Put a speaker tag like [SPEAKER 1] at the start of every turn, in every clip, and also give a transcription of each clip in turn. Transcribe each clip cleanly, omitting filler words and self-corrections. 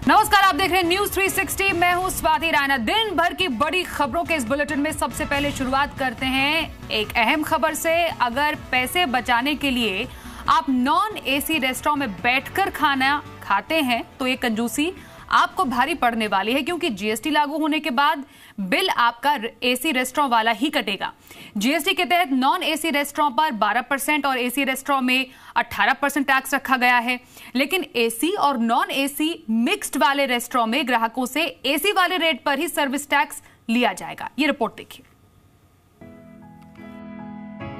[SPEAKER 1] नमस्कार, आप देख रहे हैं न्यूज 360। मैं हूं स्वाति राणा। दिन भर की बड़ी खबरों के इस बुलेटिन में सबसे पहले शुरुआत करते हैं एक अहम खबर से। अगर पैसे बचाने के लिए आप नॉन एसी रेस्टोरेंट में बैठकर खाना खाते हैं तो ये कंजूसी आपको भारी पड़ने वाली है, क्योंकि जीएसटी लागू होने के बाद बिल आपका एसी रेस्टोरेंट वाला ही कटेगा। जीएसटी के तहत नॉन एसी रेस्टोरेंट पर 12% और एसी रेस्टोरेंट में 18% टैक्स रखा गया है, लेकिन एसी और नॉन एसी मिक्स्ड वाले रेस्टोरेंट में ग्राहकों से एसी वाले रेट पर ही सर्विस टैक्स लिया जाएगा। ये रिपोर्ट देखिए।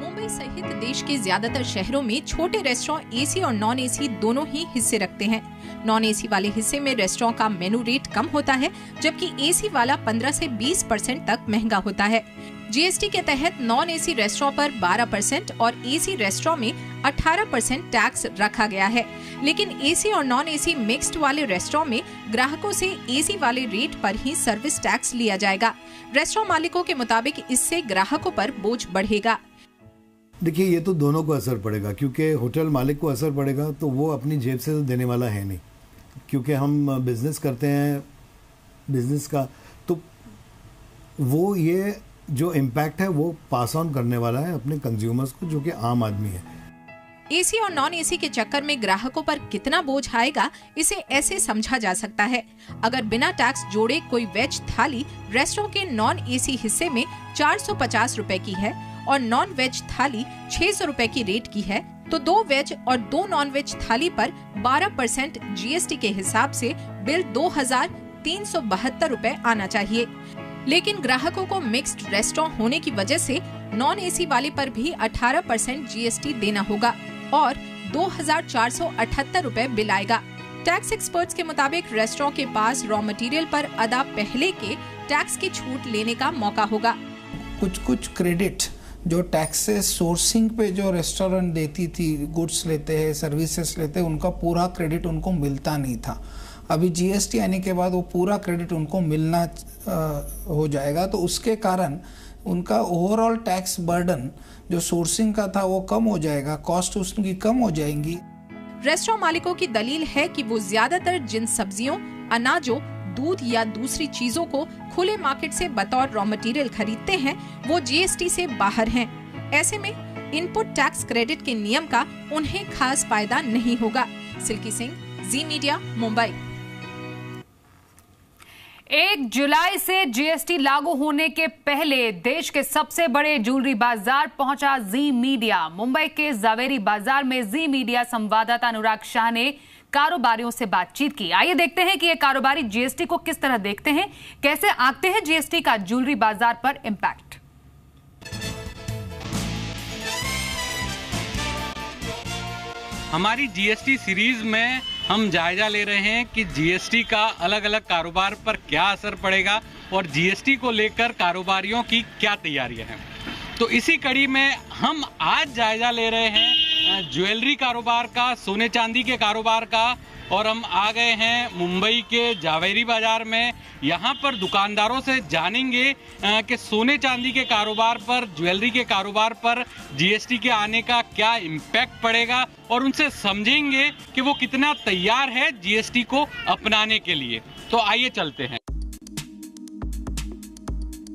[SPEAKER 2] मुंबई सहित देश के ज्यादातर शहरों में छोटे रेस्टोरेंट एसी और नॉन एसी दोनों ही हिस्से रखते हैं। नॉन एसी वाले हिस्से में रेस्टोरेंट का मेनू रेट कम होता है, जबकि एसी वाला 15 से 20% तक महंगा होता है। जीएसटी के तहत नॉन एसी रेस्टोरेंट पर 12% और एसी रेस्टोरेंट में 18% टैक्स रखा गया है, लेकिन एसी और नॉन एसी मिक्स्ड वाले रेस्टोरेंट में ग्राहकों से एसी वाले रेट पर ही सर्विस टैक्स लिया जाएगा। रेस्टोरेंट मालिकों के मुताबिक इससे ग्राहकों पर बोझ बढ़ेगा।
[SPEAKER 3] देखिए, ये तो दोनों को असर पड़ेगा, क्योंकि होटल मालिक को असर पड़ेगा तो वो अपनी जेब से तो देने वाला है नहीं, क्योंकि हम बिजनेस करते हैं बिजनेस का, तो वो ये जो इम्पैक्ट है वो पास ऑन करने वाला है अपने कंज्यूमर्स को, जो कि आम आदमी है।
[SPEAKER 2] एसी और नॉन एसी के चक्कर में ग्राहकों पर कितना बोझ आएगा, इसे ऐसे समझा जा सकता है। अगर बिना टैक्स जोड़े कोई वेज थाली रेस्टोरेंट के नॉन एसी हिस्से में 450 रुपए की है और नॉन वेज थाली 600 रुपए की रेट की है, तो 2 वेज और 2 नॉन वेज थाली पर 12% जीएसटी के हिसाब से बिल 2372 रुपए आना चाहिए। लेकिन ग्राहकों को मिक्स्ड रेस्टोरेंट होने की वजह से नॉन एसी वाले पर भी 18% जीएसटी देना होगा और 2478 रुपए बिल आएगा। टैक्स एक्सपर्ट्स के मुताबिक रेस्टोरेंट के पास रॉ मटेरियल पर अदा पहले के टैक्स की छूट लेने का मौका होगा।
[SPEAKER 4] कुछ क्रेडिट जो टैक्सेस सोर्सिंग पे जो रेस्टोरेंट देती थी, गुड्स लेते हैं, सर्विसेज लेते हैं, उनका पूरा क्रेडिट उनको मिलता नहीं था। अभी जीएसटी आने के बाद वो पूरा क्रेडिट उनको मिलना हो जाएगा, तो उसके कारण उनका ओवरऑल टैक्स बर्डन जो सोर्सिंग का था वो कम हो जाएगा, कॉस्ट उसकी कम हो जाएंगी।
[SPEAKER 2] रेस्टोरेंट मालिकों की दलील है कि वो ज्यादातर जिन सब्जियों, अनाजों, दूध या दूसरी चीजों को खुले मार्केट से बतौर रॉ मटेरियल खरीदते हैं, वो जीएसटी से बाहर हैं। ऐसे में इनपुट टैक्स क्रेडिट के नियम का उन्हें खास फायदा नहीं होगा। सिल्की सिंह, जी मीडिया, मुंबई।
[SPEAKER 1] 1 जुलाई से जीएसटी लागू होने के पहले देश के सबसे बड़े ज्वेलरी बाजार पहुंचा जी मीडिया। मुंबई के जावेरी बाजार में जी मीडिया संवाददाता अनुराग शाह ने कारोबारियों से बातचीत की। आइए देखते हैं कि ये कारोबारी जीएसटी को किस तरह देखते हैं, कैसे आंकते हैं जीएसटी का ज्वेलरी बाजार पर इम्पैक्ट।
[SPEAKER 5] हमारी जीएसटी सीरीज में हम जायजा ले रहे हैं कि जीएसटी का अलग अलग कारोबार पर क्या असर पड़ेगा और जीएसटी को लेकर कारोबारियों की क्या तैयारियां हैं। तो इसी कड़ी में हम आज जायजा ले रहे हैं ज्वेलरी कारोबार का, सोने चांदी के कारोबार का, और हम आ गए हैं मुंबई के जावेरी बाजार में। यहाँ पर दुकानदारों से जानेंगे कि सोने चांदी के कारोबार पर, ज्वेलरी के कारोबार पर जीएसटी के आने का क्या इम्पैक्ट पड़ेगा और उनसे समझेंगे कि वो कितना तैयार है जीएसटी को अपनाने के लिए। तो आइए चलते हैं।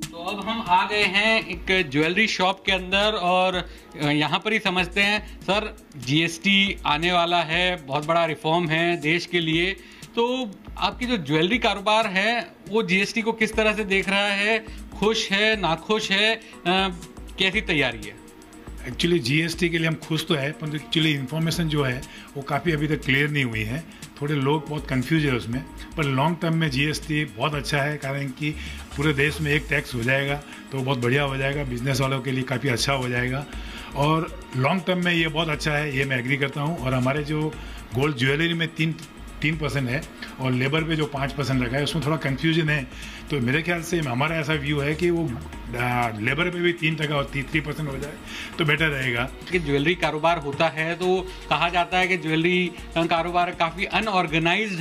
[SPEAKER 5] तो अब हम आ गए हैं एक ज्वेलरी शॉप के अंदर और यहाँ पर ही समझते हैं। सर, जीएसटी आने वाला है, बहुत बड़ा रिफॉर्म है देश के लिए, तो आपकी जो ज्वेलरी कारोबार है वो जीएसटी को किस तरह से देख रहा है? खुश है, नाखुश है, कैसी तैयारी है?
[SPEAKER 6] एक्चुअली जीएसटी के लिए हम खुश तो है, पर एक्चुअली इन्फॉर्मेशन जो है वो काफ़ी अभी तक क्लियर नहीं हुई है। थोड़े लोग बहुत कंफ्यूज है उसमें, पर लॉन्ग टर्म में जीएसटी बहुत अच्छा है, कारण कि पूरे देश में एक टैक्स हो जाएगा तो बहुत बढ़िया हो जाएगा, बिजनेस वालों के लिए काफ़ी अच्छा हो जाएगा और लॉन्ग टर्म में ये बहुत अच्छा है, ये मैं एग्री करता हूँ। और हमारे जो गोल्ड ज्वेलरी में 3% है और लेबर पे जो 5% रखा है उसमें थोड़ा कंफ्यूजन है, तो मेरे ख्याल से हमारा ऐसा व्यू है कि वो लेबर पे भी 3% और 3% हो जाए तो बेटर रहेगा।
[SPEAKER 5] कि ज्वेलरी कारोबार होता है तो कहा जाता है कि ज्वेलरी कारोबार काफ़ी अनऑर्गेनाइज्ड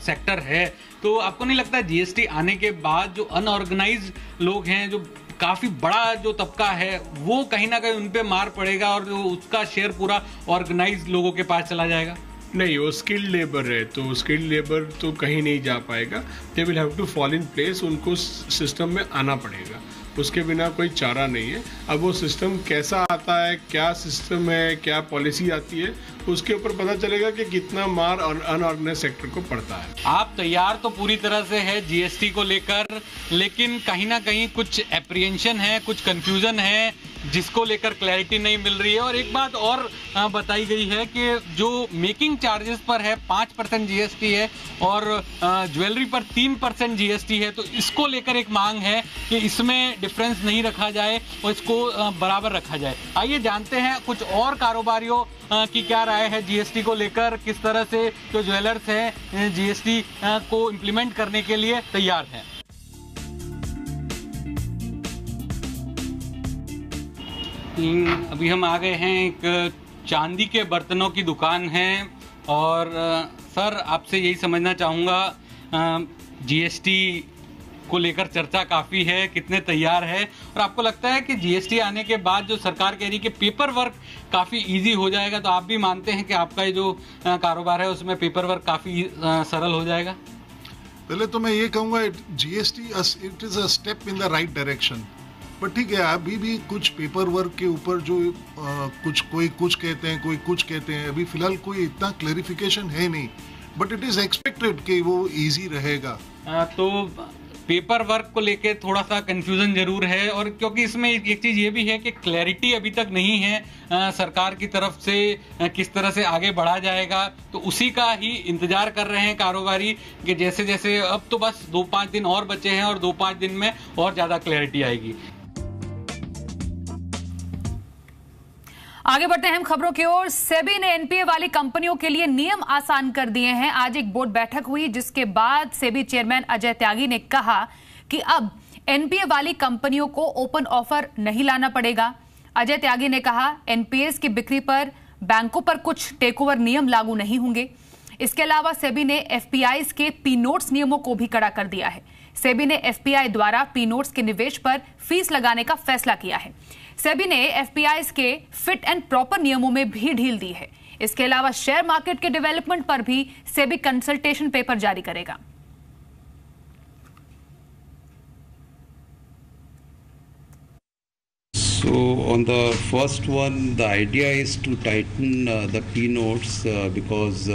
[SPEAKER 5] सेक्टर है, तो आपको नहीं लगता जीएसटी आने के बाद जो अनऑर्गेनाइज्ड लोग हैं, जो काफ़ी बड़ा जो तबका है, वो कहीं ना कहीं उन पे मार पड़ेगा और जो उसका शेयर पूरा ऑर्गेनाइज्ड लोगों के पास चला जाएगा?
[SPEAKER 7] नहीं, वो स्किल्ड लेबर है, तो स्किल्ड लेबर तो कहीं नहीं जा पाएगा। They will have to fall in place, उनको सिस्टम में आना पड़ेगा, उसके बिना कोई चारा नहीं है। अब वो सिस्टम कैसा आता है, क्या सिस्टम है, क्या पॉलिसी आती है, उसके ऊपर पता चलेगा कि कितना मार अनऑर्गेनाइज सेक्टर को पड़ता है।
[SPEAKER 5] आप तैयार तो पूरी तरह से है जीएसटी को लेकर, लेकिन कहीं ना कहीं कुछ एप्रीहेंशन है, कुछ कंफ्यूजन है, जिसको लेकर क्लैरिटी नहीं मिल रही है। और एक बात और बताई गई है कि जो मेकिंग चार्जेस पर है 5% जीएसटी है और ज्वेलरी पर 3% जीएसटी है, तो इसको लेकर एक मांग है कि इसमें डिफरेंस नहीं रखा जाए और इसको बराबर रखा जाए। आइए जानते हैं कुछ और कारोबारियों की क्या राय है जीएसटी को लेकर, किस तरह से जो ज्वेलर्स हैं जीएसटी को इम्प्लीमेंट करने के लिए तैयार हैं। अभी हम आ गए हैं, एक चांदी के बर्तनों की दुकान है और सर आपसे यही समझना चाहूँगा, जीएसटी को लेकर चर्चा काफ़ी है, कितने तैयार है और आपको लगता है कि जीएसटी आने के बाद जो सरकार कह रही है कि पेपर वर्क काफ़ी इजी हो जाएगा, तो आप भी मानते हैं कि आपका ये जो कारोबार है उसमें पेपर वर्क काफ़ी सरल हो जाएगा?
[SPEAKER 8] पहले तो मैं ये कहूँगा GST it is a step in the right direction, पर ठीक है अभी भी कुछ पेपर वर्क के ऊपर जो कोई कुछ कहते हैं, कोई कुछ कहते हैं, अभी फिलहाल कोई इतना क्लैरिफिकेशन है नहीं, बट इट इज़ एक्सपेक्टेड कि वो इजी रहेगा।
[SPEAKER 5] तो पेपर वर्क को लेके थोड़ा सा कंफ्यूजन जरूर है, और क्योंकि इसमें एक चीज़ ये भी है कि क्लैरिटी अभी तक नहीं है सरकार की तरफ से किस तरह से आगे बढ़ा जाएगा, तो उसी का ही इंतजार कर रहे हैं कारोबारी कि जैसे जैसे अब तो बस 2-5 दिन और बचे हैं और 2-5 दिन में और ज़्यादा क्लैरिटी आएगी।
[SPEAKER 1] आगे बढ़ते हैं हम खबरों की ओर। सेबी ने एनपीए वाली कंपनियों के लिए नियम आसान कर दिए हैं। आज एक बोर्ड बैठक हुई जिसके बाद सेबी चेयरमैन अजय त्यागी ने कहा कि अब एनपीए वाली कंपनियों को ओपन ऑफर नहीं लाना पड़ेगा। अजय त्यागी ने कहा एनपीएस की बिक्री पर बैंकों पर कुछ टेकओवर नियम लागू नहीं होंगे। इसके अलावा सेबी ने एफपीआईज के पी नोट्स नियमों को भी कड़ा कर दिया है। सेबी ने एफपीआई द्वारा पी नोट्स के निवेश पर फीस लगाने का फैसला किया है। सेबी ने एफपीआईज के फिट एंड प्रॉपर नियमों में भी ढील दी है। इसके अलावा शेयर मार्केट के डेवलपमेंट पर भी सेबी कंसल्टेशन पेपर जारी करेगा।
[SPEAKER 9] So on the first one, the idea is to tighten the P notes because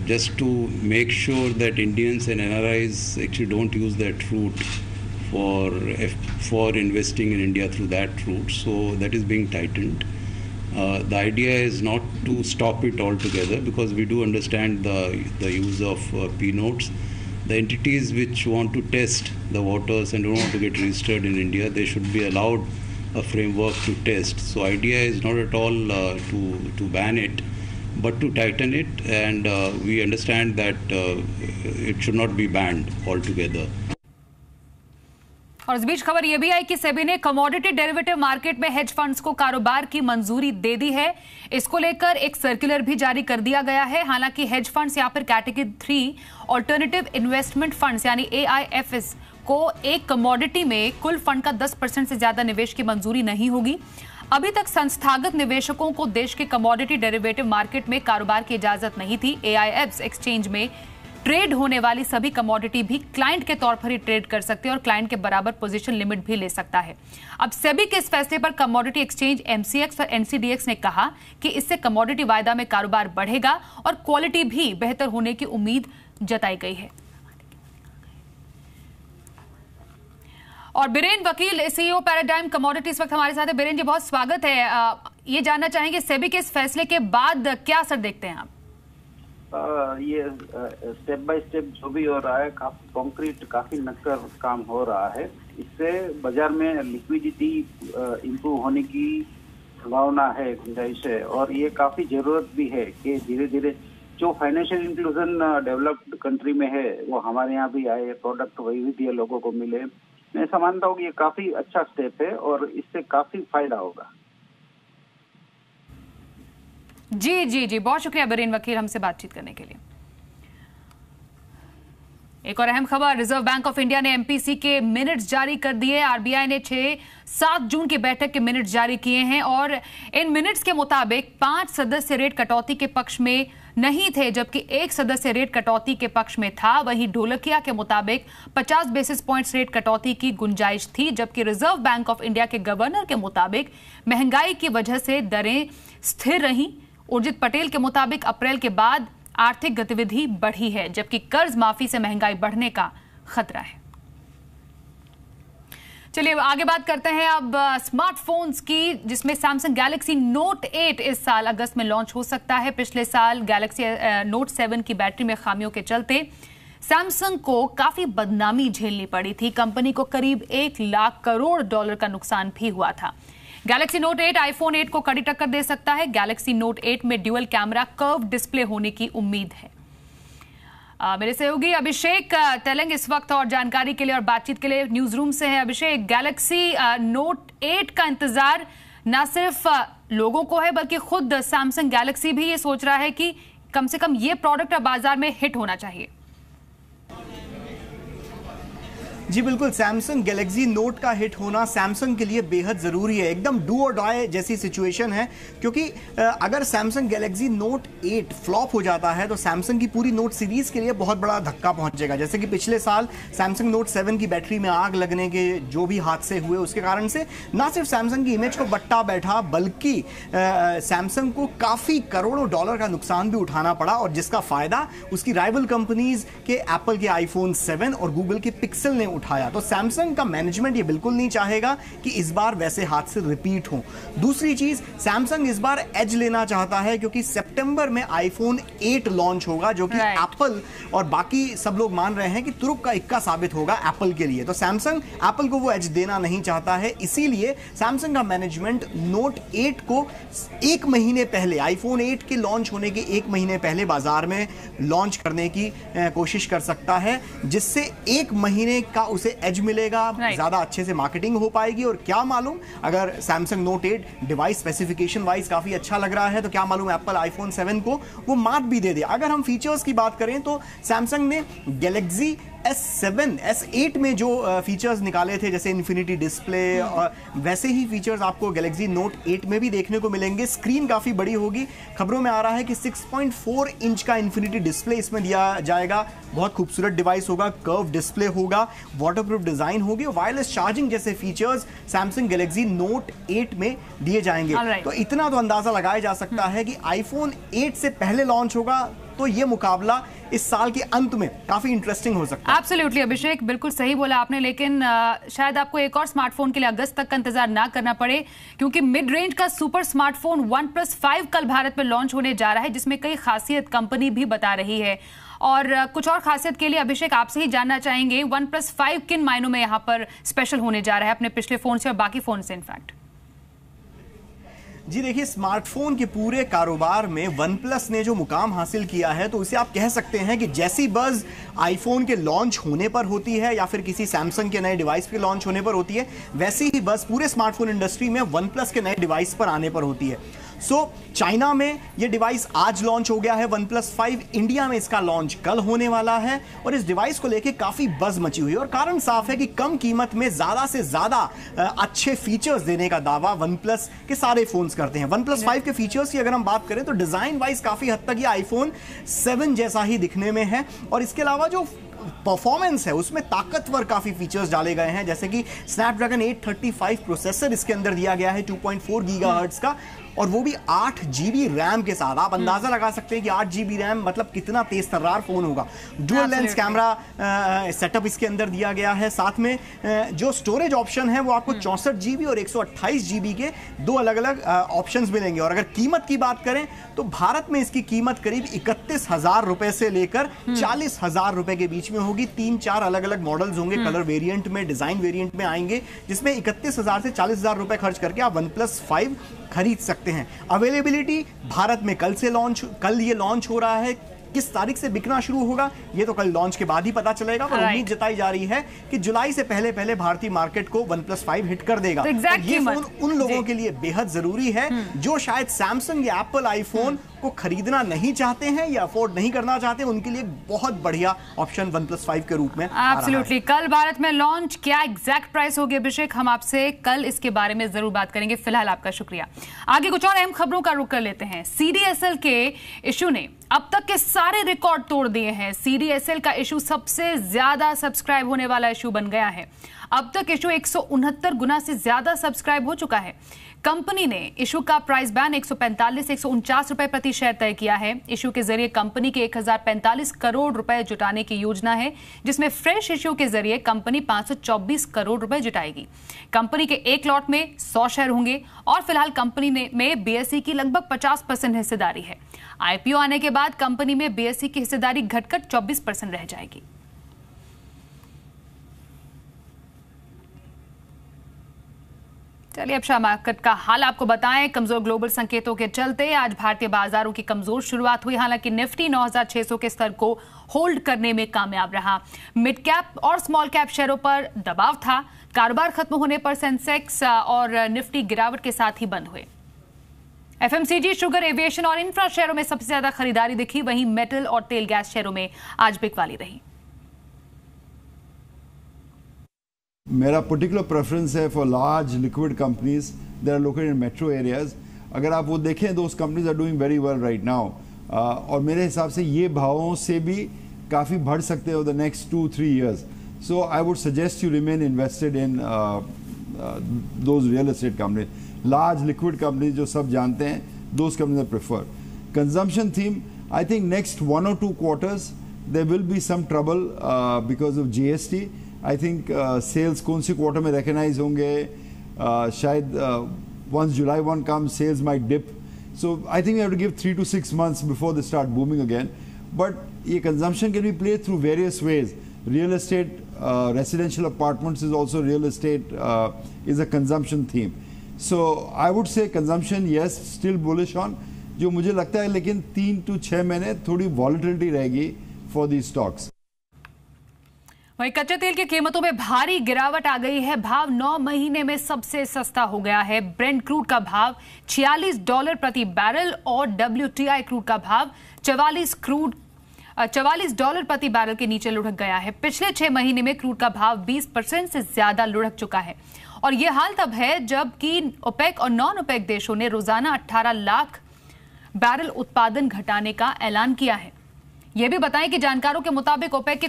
[SPEAKER 9] just to make sure that Indians and NRIs actually don't use that route for investing in India through that route. So that is being tightened. The idea is not to stop it altogether because we do understand the use of P notes. The entities which want to test the waters and don't want to get registered in India, they should be allowed a framework to test. So idea is not at all to ban it, but to tighten it, and we understand that it should not be banned altogether.
[SPEAKER 1] और इस बीच खबर यह भी आई कि सेबी ने commodity derivative market में hedge funds को कारोबार की मंजूरी दे दी है। इसको लेकर एक सर्कुलर भी जारी कर दिया गया है। हालांकि हेज फंड्स या फिर कैटेगरी 3 ऑल्टरनेटिव इन्वेस्टमेंट फंड्स यानी AIFs को एक कमोडिटी में कुल फंड का 10% से ज्यादा निवेश की मंजूरी नहीं होगी। अभी तक संस्थागत निवेशकों को देश के कमोडिटी डेरिवेटिव मार्केट में कारोबार की इजाजत नहीं थी। AIFs एक्सचेंज में ट्रेड होने वाली सभी कमोडिटी भी क्लाइंट के तौर पर ही ट्रेड कर सकते हैं और क्लाइंट के बराबर पोजीशन लिमिट भी ले सकता है। अब सेबी के इस फैसले पर कमोडिटी एक्सचेंज MCX और NCDX ने कहा कि इससे कमोडिटी वायदा में कारोबार बढ़ेगा और क्वालिटी भी बेहतर होने की उम्मीद जताई गई है। और बीरेन वकील CEO पैराडाइम कमोडिटी इस वक्त हमारे साथ है। बीरेन जी बहुत स्वागत है। ये जानना चाहेंगे सेबी के इस फैसले के बाद क्या असर देखते हैं आप?
[SPEAKER 10] ये स्टेप बाय स्टेप जो भी हो रहा है काफी कॉन्क्रीट, काफी नक्कर काम हो रहा है। इससे बाजार में लिक्विडिटी इंप्रूव होने की संभावना है, गुंजाइश है, और ये काफी जरूरत भी है कि धीरे धीरे जो फाइनेंशियल इंक्लूजन डेवलप्ड कंट्री में है वो हमारे यहाँ भी आए, प्रोडक्ट वैविध्य लोगों को मिले। मैं समझता हूँ कि ये काफी अच्छा स्टेप है और इससे काफी फायदा होगा। जी जी जी, बहुत शुक्रिया बीरेन वकील हमसे बातचीत करने के लिए।
[SPEAKER 1] एक और अहम खबर, रिजर्व बैंक ऑफ इंडिया ने एमपीसी के मिनट्स जारी कर दिए। आरबीआई ने 6-7 जून की बैठक के मिनट्स जारी किए हैं और इन मिनट्स के मुताबिक 5 सदस्य रेट कटौती के पक्ष में नहीं थे, जबकि 1 सदस्य रेट कटौती के पक्ष में था। वहीं ढोलकिया के मुताबिक 50 बेसिस पॉइंट्स रेट कटौती की गुंजाइश थी, जबकि रिजर्व बैंक ऑफ इंडिया के गवर्नर के मुताबिक महंगाई की वजह से दरें स्थिर रहीं। उर्जित पटेल के मुताबिक अप्रैल के बाद आर्थिक गतिविधि बढ़ी है, जबकि कर्ज माफी से महंगाई बढ़ने का खतरा है। चलिए आगे बात करते हैं अब स्मार्टफोन्स की, जिसमें सैमसंग गैलेक्सी नोट 8 इस साल अगस्त में लॉन्च हो सकता है। पिछले साल गैलेक्सी नोट 7 की बैटरी में खामियों के चलते सैमसंग को काफी बदनामी झेलनी पड़ी थी। कंपनी को करीब $1 लाख करोड़ का नुकसान भी हुआ था। गैलेक्सी नोट 8 आईफोन 8 को कड़ी टक्कर दे सकता है। गैलेक्सी नोट 8 में ड्यूअल कैमरा कर्व डिस्प्ले होने की उम्मीद है। मेरे सहयोगी अभिषेक तेलंग इस वक्त और जानकारी के लिए और बातचीत के लिए न्यूज रूम से है। अभिषेक, गैलेक्सी नोट 8 का इंतजार न सिर्फ लोगों को है, बल्कि खुद सैमसंग गैलेक्सी भी ये सोच रहा है कि कम से कम ये प्रोडक्ट बाजार में हिट होना चाहिए।
[SPEAKER 11] जी बिल्कुल, सैमसंग गैलेक्सी नोट का हिट होना सैमसंग के लिए बेहद ज़रूरी है। एकदम डू और डाई जैसी सिचुएशन है, क्योंकि अगर सैमसंग गैलेक्सी नोट 8 फ्लॉप हो जाता है तो सैमसंग की पूरी नोट सीरीज़ के लिए बहुत बड़ा धक्का पहुंचेगा। जैसे कि पिछले साल सैमसंग नोट 7 की बैटरी में आग लगने के जो भी हादसे हुए, उसके कारण से ना सिर्फ सैमसंग की इमेज को बट्टा बैठा, बल्कि सैमसंग को काफ़ी करोड़ों डॉलर का नुकसान भी उठाना पड़ा, और जिसका फ़ायदा उसकी राइवल कंपनीज के एप्पल के आईफोन 7 और गूगल के पिक्सल ने उठाया। तो सैमसंग का मैनेजमेंट ये बिल्कुल नहीं चाहेगा कि इस बार वैसे हादसे रिपीट हों। दूसरी चीज, सैमसंग इस बार एज लेना चाहता है, क्योंकि सितंबर में आईफोन 8 लॉन्च होगा, जो कि एप्पल और बाकी सब लोग मान रहे हैं कि तुरुप का इक्का साबित होगा एप्पल के लिए। तो सैमसंग एप्पल को वो एज देना नहीं चाहता है, इसीलिए सैमसंग का मैनेजमेंट नोट 8 को 1 महीने पहले, आईफोन 8 के लॉन्च होने के 1 महीने पहले बाजार में लॉन्च करने की कोशिश कर सकता है, जिससे 1 महीने का उसे एज मिलेगा, ज्यादा अच्छे से मार्केटिंग हो पाएगी। और क्या मालूम, अगर Samsung note 8 device specification wise काफी अच्छा लग रहा है, तो क्या मालूम एप्पल आईफोन 7 को वो मात भी दे दे। अगर हम फीचर्स की बात करें तो सैमसंग ने गैलेक्सी S7, S8 में जो फीचर्स निकाले थे, जैसे इन्फिनिटी डिस्प्ले, और वैसे ही फीचर्स आपको गैलेक्सी नोट 8 में भी देखने को मिलेंगे। स्क्रीन काफ़ी बड़ी होगी, खबरों में आ रहा है कि 6.4 इंच का इन्फिनिटी डिस्प्ले इसमें दिया जाएगा। बहुत खूबसूरत डिवाइस होगा, कर्व डिस्प्ले होगा, वाटरप्रूफ डिजाइन होगी, वायरलेस चार्जिंग जैसे फीचर्स सैमसंग गैलेक्सी नोट 8 में दिए जाएंगे। तो इतना तो अंदाजा लगाया जा सकता है कि आईफोन 8 से पहले लॉन्च होगा, तो ये मुकाबला इस साल के अंत में काफी इंटरेस्टिंग हो सकता है।
[SPEAKER 1] एब्सोल्युटली अभिषेक, बिल्कुल सही बोला आपने, लेकिन शायद आपको एक और स्मार्टफोन के लिए अगस्त तक का इंतजार ना करना पड़े, क्योंकि मिड रेंज का सुपर स्मार्टफोन OnePlus 5 कल भारत में लॉन्च होने जा रहा है, जिसमें कई खासियत कंपनी भी बता रही है। और कुछ और खासियत के लिए अभिषेक आपसे ही जानना चाहेंगे, OnePlus 5 किन मायनों में यहाँ पर स्पेशल होने जा रहा है अपने पिछले फोन से और बाकी फोन से इनफैक्ट?
[SPEAKER 11] जी देखिए, स्मार्टफोन के पूरे कारोबार में OnePlus ने जो मुकाम हासिल किया है, तो उसे आप कह सकते हैं कि जैसी बज़ आईफोन के लॉन्च होने पर होती है या फिर किसी सैमसंग के नए डिवाइस के लॉन्च होने पर होती है, वैसी ही बज़ पूरे स्मार्टफोन इंडस्ट्री में OnePlus के नए डिवाइस पर आने पर होती है। चाइना में ये डिवाइस आज लॉन्च हो गया है OnePlus 5, इंडिया में इसका लॉन्च कल होने वाला है, और इस डिवाइस को लेके काफी बज़ मची हुई है। और कारण साफ है कि कम कीमत में ज्यादा से ज्यादा अच्छे फीचर्स देने का दावा OnePlus के सारे फोन्स करते हैं। OnePlus 5 के फीचर्स की अगर हम बात करें तो डिजाइन वाइज काफी हद तक ये आईफोन 7 जैसा ही दिखने में है, और इसके अलावा जो परफॉर्मेंस है उसमें ताकतवर काफी फीचर्स डाले गए हैं, जैसे कि स्नैपड्रैगन 835 प्रोसेसर इसके अंदर दिया गया है 2.4 गीगाहर्ट्ज का, और वो भी 8 GB रैम के साथ। आप अंदाजा लगा सकते हैं कि 8 GB रैम मतलब कितना तेज तर्रार फोन होगा। डुअल लेंस कैमरा सेटअप इसके अंदर दिया गया है। साथ में जो स्टोरेज ऑप्शन है वो आपको 64 GB और 128 GB के 2 अलग अलग ऑप्शंस मिलेंगे। और अगर कीमत की बात करें तो भारत में इसकी कीमत करीब 31,000 रुपए से लेकर 40,000 रुपए के बीच में होगी। 3-4 अलग अलग मॉडल्स होंगे, कलर वेरिएंट में, डिजाइन वेरिएंट में आएंगे, जिसमें 31,000 से 40,000 रुपए खर्च करके आप OnePlus 5 खरीद सकते हैं। अवेलेबिलिटी भारत में कल ये लॉन्च हो रहा है। किस तारीख से बिकना शुरू होगा ये तो कल लॉन्च के बाद ही पता चलेगा, पर उम्मीद जताई जा रही है कि जुलाई से पहले भारतीय मार्केट को OnePlus 5 हिट कर देगा।
[SPEAKER 1] तो
[SPEAKER 11] ये फोन उन लोगों के लिए बेहद जरूरी है जो शायद सैमसंग या एप्पल आईफोन को खरीदना नहीं चाहते हैं या अफोर्ड नहीं करना चाहते हैं, उनके लिए बहुत बढ़िया ऑप्शन OnePlus 5 के रूप में
[SPEAKER 1] एब्सोल्युटली। कल भारत में लॉन्च, क्या एग्जैक्ट प्राइस होगी अभिषेक, हम आपसे कल इसके बारे में जरूर बात करेंगे। फिलहाल आपका शुक्रिया। आगे कुछ और अहम खबरों का रुख कर लेते हैं। CDSL के इशू ने अब तक के सारे रिकॉर्ड तोड़ दिए हैं। CDSL का इशू सबसे ज्यादा सब्सक्राइब होने वाला इशू बन गया है। अब तक इशू 169 गुना से ज्यादा सब्सक्राइब हो चुका है। कंपनी ने इशू का प्राइस बैन 145 से 149 रुपए प्रति शेयर तय किया है। इशू के जरिए कंपनी के 1045 करोड़ रुपए जुटाने की योजना है, जिसमें फ्रेश इशू के जरिए कंपनी 524 करोड़ रुपए जुटाएगी। कंपनी के एक लॉट में 100 शेयर होंगे और फिलहाल कंपनी में BSE की लगभग 50% हिस्सेदारी है। IPO आने के बाद कंपनी में BSE की हिस्सेदारी घटकर 24% रह जाएगी। चलिए अब शेयर मार्केट का हाल आपको बताएं। कमजोर ग्लोबल संकेतों के चलते आज भारतीय बाजारों की कमजोर शुरुआत हुई। हालांकि निफ्टी 9600 के स्तर को होल्ड करने में कामयाब रहा। मिड कैप और स्मॉल कैप शेयरों पर दबाव था। कारोबार खत्म होने पर सेंसेक्स और निफ्टी गिरावट के साथ ही बंद हुए। FMCG, शुगर, एविएशन और इंफ्रा शेयरों में सबसे ज्यादा खरीदारी दिखी। वहीं मेटल और तेल गैस शेयरों में आज बिकवाली रही।
[SPEAKER 12] मेरा पर्टिकुलर प्रेफरेंस है for large liquid companies that are located in metro areas. अगर आप वो देखें, those companies are doing very well right now, और मेरे हिसाब से ये भावों से भी काफ़ी बढ़ सकते हैं over the next 2-3 years. So I would suggest you remain invested in those real estate companies, large liquid companies जो सब जानते हैं, those companies I prefer. Consumption theme, I think next 1 or 2 quarters there will be some trouble because of GST. I think sales कौन सी quarter में recognise होंगे, शायद once July 1 comes, sales might dip. So I think we have to give 3 to 6 months before they start booming again. But ये consumption can be played through various ways. Real estate, residential apartments is also real estate, is a consumption theme. So I would say consumption, yes, still bullish on. जो मुझे लगता है लेकिन 3 to 6 महीने थोड़ी volatility रहेगी for these stocks.
[SPEAKER 1] वहीं कच्चे तेल की कीमतों में भारी गिरावट आ गई है। भाव 9 महीने में सबसे सस्ता हो गया है। ब्रेंट क्रूड का भाव $46 प्रति बैरल और WTI क्रूड का भाव 44 डॉलर प्रति बैरल के नीचे लुढ़क गया है। पिछले 6 महीने में क्रूड का भाव 20% से ज्यादा लुढ़क चुका है। और यह हाल तब है जबकि ओपेक और नॉन ओपेक देशों ने रोजाना 18 लाख बैरल उत्पादन घटाने का ऐलान किया है। यह भी बताएं कि जानकारों के मुताबिक ओपेक के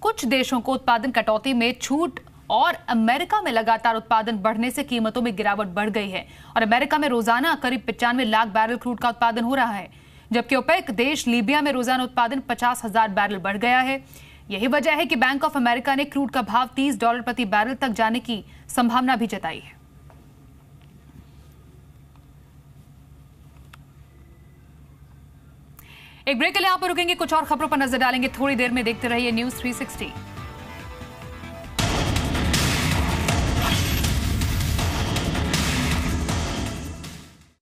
[SPEAKER 1] कुछ देशों को उत्पादन कटौती में छूट और अमेरिका में लगातार उत्पादन बढ़ने से कीमतों में गिरावट बढ़ गई है। और अमेरिका में रोजाना करीब 95 लाख बैरल क्रूड का उत्पादन हो रहा है, जबकि ओपेक देश लीबिया में रोजाना उत्पादन 50,000 बैरल बढ़ गया है। यही वजह है कि बैंक ऑफ अमेरिका ने क्रूड का भाव $30 प्रति बैरल तक जाने की संभावना भी जताई है। एक ब्रेक के लिए यहां पर रुकेंगे, कुछ और खबरों पर नजर डालेंगे थोड़ी देर में। देखते रहिए न्यूज़ 360।